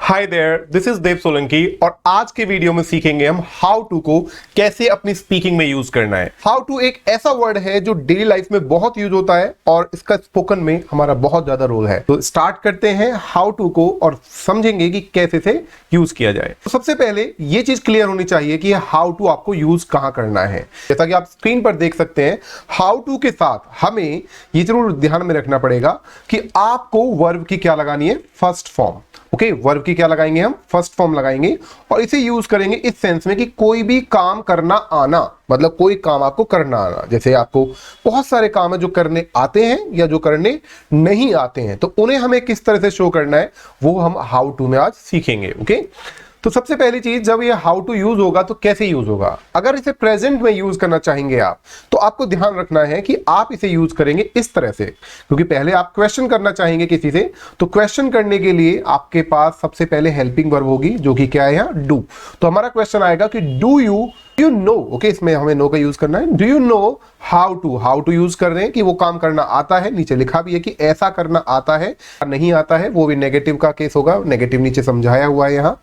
Hi there, this is देव सोलंकी और आज के वीडियो में सीखेंगे हम हाउ टू को कैसे अपनी स्पीकिंग में यूज करना है। हाउ टू एक ऐसा वर्ड है जो डेली लाइफ में बहुत यूज होता है और इसका स्पोकन में हमारा बहुत ज्यादा रोल है। तो स्टार्ट करते हैं हाउ टू को और समझेंगे कि कैसे से यूज किया जाए। तो सबसे पहले ये चीज क्लियर होनी चाहिए कि हाउ टू आपको यूज कहां करना है। जैसा कि आप स्क्रीन पर देख सकते हैं, हाउ टू के साथ हमें ये जरूर ध्यान में रखना पड़ेगा कि आपको वर्ब की क्या लगानी है, फर्स्ट फॉर्म। ओके, वर्ब की क्या लगाएंगे हम, फर्स्ट फॉर्म लगाएंगे और इसे यूज करेंगे इस सेंस में कि कोई भी काम करना आना, मतलब कोई काम आपको करना आना। जैसे आपको बहुत सारे काम है जो करने आते हैं या जो करने नहीं आते हैं, तो उन्हें हमें किस तरह से शो करना है वो हम हाउ टू में आज सीखेंगे। ओके, तो सबसे पहली चीज, जब ये हाउ टू यूज होगा तो कैसे यूज होगा। अगर इसे प्रेजेंट में यूज करना चाहेंगे आप, तो आपको ध्यान रखना है कि आप इसे यूज करेंगे इस तरह से, क्योंकि पहले आप क्वेश्चन करना चाहेंगे किसी से, तो क्वेश्चन करने के लिए आपके पास सबसे पहले हेल्पिंग वर्ब होगी जो कि क्या है यहाँ, डू। तो हमारा क्वेश्चन आएगा कि डू यू नो। ओके, इसमें हमें नो का यूज करना है। Do you know how to use कर रहे हैं कि वो काम करना आता है। नीचे लिखा भी है कि ऐसा करना आता है, नहीं आता है वो भी नेगेटिव का केस होगा, नेगेटिव नीचे समझाया हुआ है यहाँ।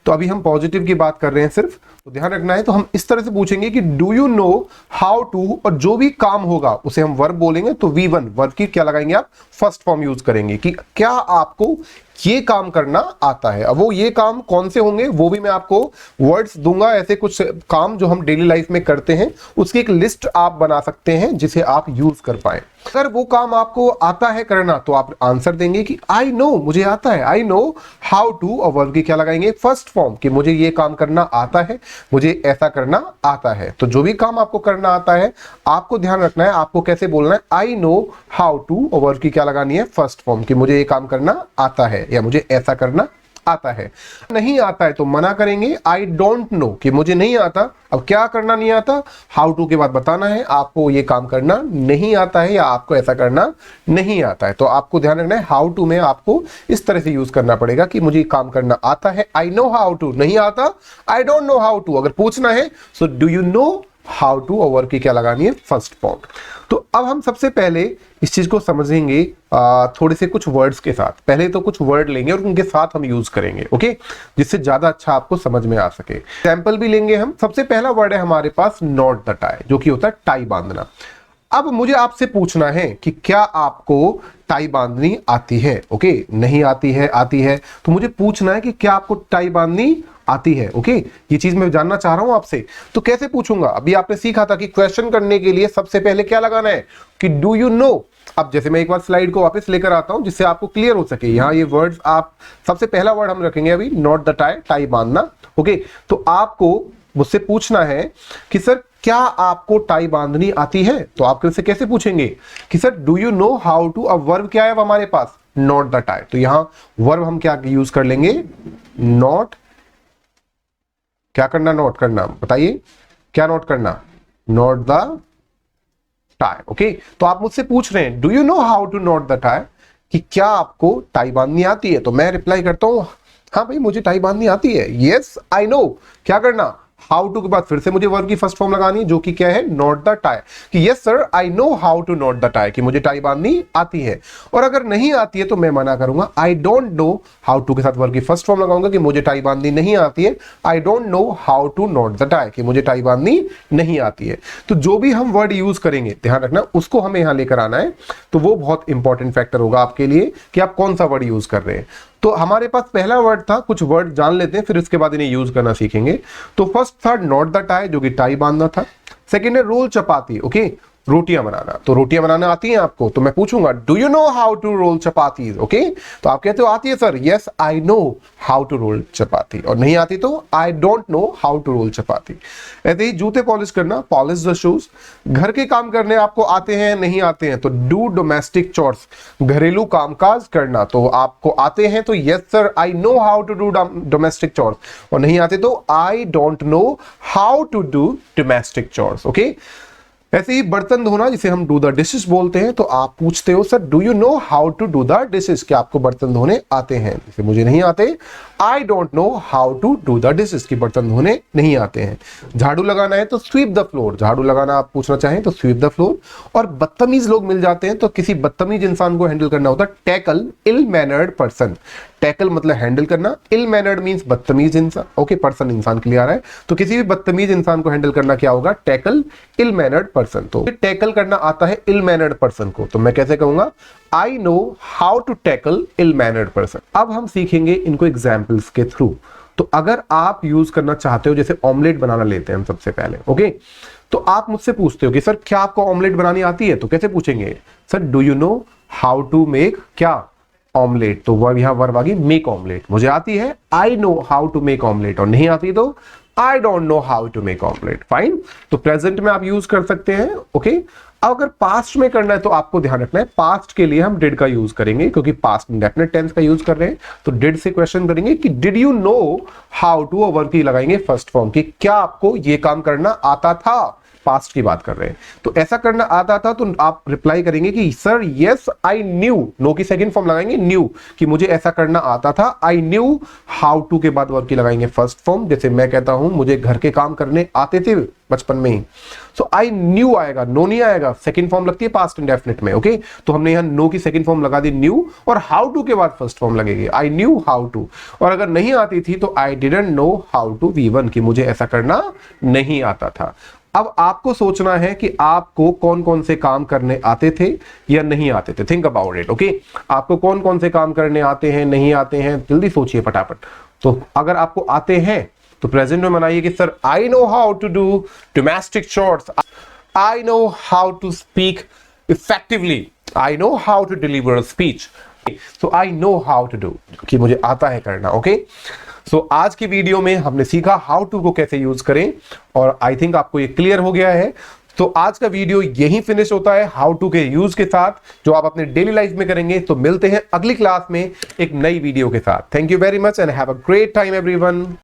तो अभी हम पॉजिटिव की बात कर रहे हैं सिर्फ, तो ध्यान रखना है। तो हम इस तरह से पूछेंगे कि do you know how to, और जो भी काम होगा उसे हम वर्ब बोलेंगे, तो V1 वर्ब की क्या लगाएंगे आप, फर्स्ट फॉर्म यूज करेंगे कि क्या आपको ये काम करना आता है। अब वो ये काम कौन से होंगे वो भी मैं आपको वर्ड्स दूंगा, ऐसे कुछ काम जो हम डेली लाइफ में करते हैं उसकी एक लिस्ट आप बना सकते हैं जिसे आप यूज कर पाए। अगर वो काम आपको आता है करना तो आप आंसर देंगे कि आई नो, मुझे आता है, आई नो हाउ टू, और वर्ब की क्या लगाएंगे, फर्स्ट फॉर्म, कि मुझे ये काम करना आता है, मुझे ऐसा करना आता है। तो जो भी काम आपको करना आता है आपको ध्यान रखना है आपको कैसे बोलना है, आई नो हाउ टू, और वर्ब की क्या लगानी है, फर्स्ट फॉर्म, कि मुझे ये काम करना आता है या मुझे ऐसा करना आता है। नहीं आता है तो मना करेंगे, आई डोंट नो, कि मुझे नहीं आता। अब क्या करना नहीं आता, हाउ टू के बाद बताना है आपको ये काम करना नहीं आता है या आपको ऐसा करना नहीं आता है। तो आपको ध्यान रखना है हाउ टू में आपको इस तरह से यूज करना पड़ेगा कि मुझे काम करना आता है, आई नो हाउ टू, नहीं आता I don't know how to. अगर पूछना है so do you know how to, और वर्ब की क्या लगानी है, फर्स्ट फॉर्म। तो अब हम सबसे पहले इस चीज को समझेंगे थोड़े से कुछ वर्ड्स के साथ। पहले तो कुछ वर्ड लेंगे और उनके साथ हम यूज करेंगे, ओके, जिससे ज्यादा अच्छा आपको समझ में आ सके। सैंपल भी लेंगे हम। सबसे पहला वर्ड है हमारे पास नॉट द टाई, जो कि होता है टाई बांधना। अब मुझे आपसे पूछना है कि क्या आपको टाई बांधनी आती है। ओके, नहीं आती है, आती है, तो मुझे पूछना है कि क्या आपको टाई बांधनी आती है। ओके, ये चीज मैं जानना चाह रहा हूं आपसे। तो कैसे पूछूंगा, अभी आपने सीखा था कि क्वेश्चन करने के लिए सबसे पहले क्या लगाना है कि डू यू नो। अब जैसे मैं एक बार स्लाइड को वापस लेकर आता हूं जिससे आपको क्लियर हो सके। यहाँ ये वर्ड्स आप, सबसे पहला वर्ड हम रखेंगे अभी नॉट द टाई, टाई बांधना। ओके, तो आपको मुझसे पूछना है कि सर क्या आपको टाई बांधनी आती है। तो आप से कैसे पूछेंगे कि sir do you know how to. अब वर्ब क्या है हमारे पास, नॉट द टाई, तो यहां वर्ब हम क्या यूज कर लेंगे, नॉट। क्या करना, नोट करना, बताइए क्या नोट करना, नॉट द टाई। ओके, तो आप मुझसे पूछ रहे हैं do you know how to knot the tie, कि क्या आपको टाई बांधनी आती है। तो मैं रिप्लाई करता हूं हाँ भाई मुझे टाई बांधनी आती है, यस आई नो। क्या करना, हाउ टू के बाद फिर से मुझे वर्ब की फर्स्ट फॉर्म लगानी है जो कि क्या है, नॉट द टाई, कि yes sir I know how to knot the tie, कि मुझे टाई बांधनी आती है। और अगर नहीं आती है तो मैं मना करूंगा, I don't know how to के साथ वर्ब की फर्स्ट फॉर्म लगाऊंगा कि मुझे टाई बांधनी नहीं आती है, I don't know how to knot the tie, कि मुझे टाई बांधनी नहीं आती है। तो जो भी हम वर्ड यूज करेंगे ध्यान रखना उसको हमें यहां लेकर आना है। तो वो बहुत इंपॉर्टेंट फैक्टर होगा आपके लिए कि आप कौन सा वर्ड यूज कर रहे हैं। तो हमारे पास पहला वर्ड था, कुछ वर्ड जान लेते हैं फिर उसके बाद इन्हें यूज करना सीखेंगे। तो फर्स्ट था नॉट द टाई, जो कि टाई बांधना था। सेकंड है रोल चपाती, ओके, रोटियां बनाना। तो रोटियां बनाना आती हैं आपको, तो मैं पूछूंगा do you know how to roll chapatis. Okay, तो आप कहते हो आती है sir, yes I know how to roll chapati, और नहीं आती तो I don't know how to roll chapati. ऐसे ही जूते पॉलिश करना, पॉलिश द शूज। घर के काम करने आपको आते हैं नहीं आते हैं, तो डू डोमेस्टिक चोर्स, घरेलू कामकाज करना। तो आपको आते हैं तो yes sir I know how to do domestic chores, और नहीं आते तो I don't know how to do domestic chores. Okay, ऐसे ही बर्तन धोना जिसे हम डू द डिशेस बोलते हैं, तो आप पूछते हो sir do you know how to do the dishes, कि आपको बर्तन धोने आते हैं। जैसे मुझे नहीं आते, I don't know how to do the dishes, की बर्तन धोने नहीं आते हैं। झाड़ू लगाना है तो स्वीप द फ्लोर, झाड़ू लगाना आप पूछना चाहें तो स्वीप द फ्लोर। और बदतमीज लोग मिल जाते हैं तो किसी बदतमीज इंसान को हैंडल करना होता है tackle ill mannered person. Tackle मतलब हैंडल करना, इल मैनर्ड मींस बदतमीज इंसान, ओके पर्सन इंसान के लिए आ रहा है, तो किसी भी बदतमीज इंसान को हैंडल करना क्या होगा, टैकल इल मैनर्ड पर्सन। तो टैकल करना आता है इल मैनर्ड पर्सन को, तो मैं कैसे कहूंगा, I know how to tackle ill mannered person. अब हम सीखेंगे इनको एग्जाम्पल्स के थ्रू। तो अगर आप यूज करना चाहते हो, जैसे ऑमलेट बनाना लेते हैं हम सबसे पहले, ओके, तो आप मुझसे पूछते हो कि सर क्या आपको ऑमलेट बनानी आती है, तो कैसे पूछेंगे, sir do you know how to make क्या ऑमलेट, तो वह यहां वर्ब आ गई मेक ऑमलेट, मुझे आती है, I know how to make omelette, और नहीं आती तो I don't know how to make omelette. Fine, तो प्रेजेंट में आप यूज कर सकते हैं, ओके। अगर पास्ट में करना है तो आपको ध्यान रखना है, पास्ट के लिए हम डिड का यूज करेंगे, क्योंकि पास्ट इंडेफिनिट टेंस का यूज कर रहे हैं, तो डिड से क्वेश्चन करेंगे कि did you know how to, और वर्ब की लगाएंगे फर्स्ट फॉर्म की, क्या आपको ये काम करना आता था, पास्ट की बात कर रहे हैं, तो ऐसा करना आता था, तो आप रिप्लाई करेंगे कि sir yes I knew, know की सेकंड फॉर्म लगाएंगे न्यू, कि मुझे ऐसा करना आता था, आई न्यू हाउ टू के बाद वर्ब की लगाएंगे फर्स्ट फॉर्म, जैसे मैं कहता हूं मुझे घर के काम करने आते थे बचपन में ही, सो आई न्यू आएगा, नो नहीं आएगा, सेकंड फॉर्म लगती है पास्ट इंडेफिनिट में, ओके, तो हमने यहां नो की सेकंड फॉर्म लगा दी न्यू, और हाउ टू के बाद फर्स्ट फॉर्म लगेगी, आई न्यू हाउ टू, और अगर नहीं आती थी तो I didn't know how to V1, कि मुझे ऐसा करना नहीं आता था। अब आपको सोचना है कि आपको कौन कौन से काम करने आते थे या नहीं आते थे, थिंक अबाउट इट, ओके, आपको कौन कौन से काम करने आते हैं, नहीं आते हैं, जल्दी सोचिए फटाफट। तो अगर आपको आते हैं तो प्रेजेंट में बनाइए कि sir I know how to do domestic chores, I know how to speak effectively, I know how to deliver speech, so I know how to do, कि मुझे आता है करना, ओके। सो आज की वीडियो में हमने सीखा हाउ टू को कैसे यूज करें, और आई थिंक आपको ये क्लियर हो गया है। तो आज का वीडियो यहीं फिनिश होता है हाउ टू के यूज के साथ, जो आप अपने डेली लाइफ में करेंगे। तो मिलते हैं अगली क्लास में एक नई वीडियो के साथ। Thank you very much and have a great time everyone.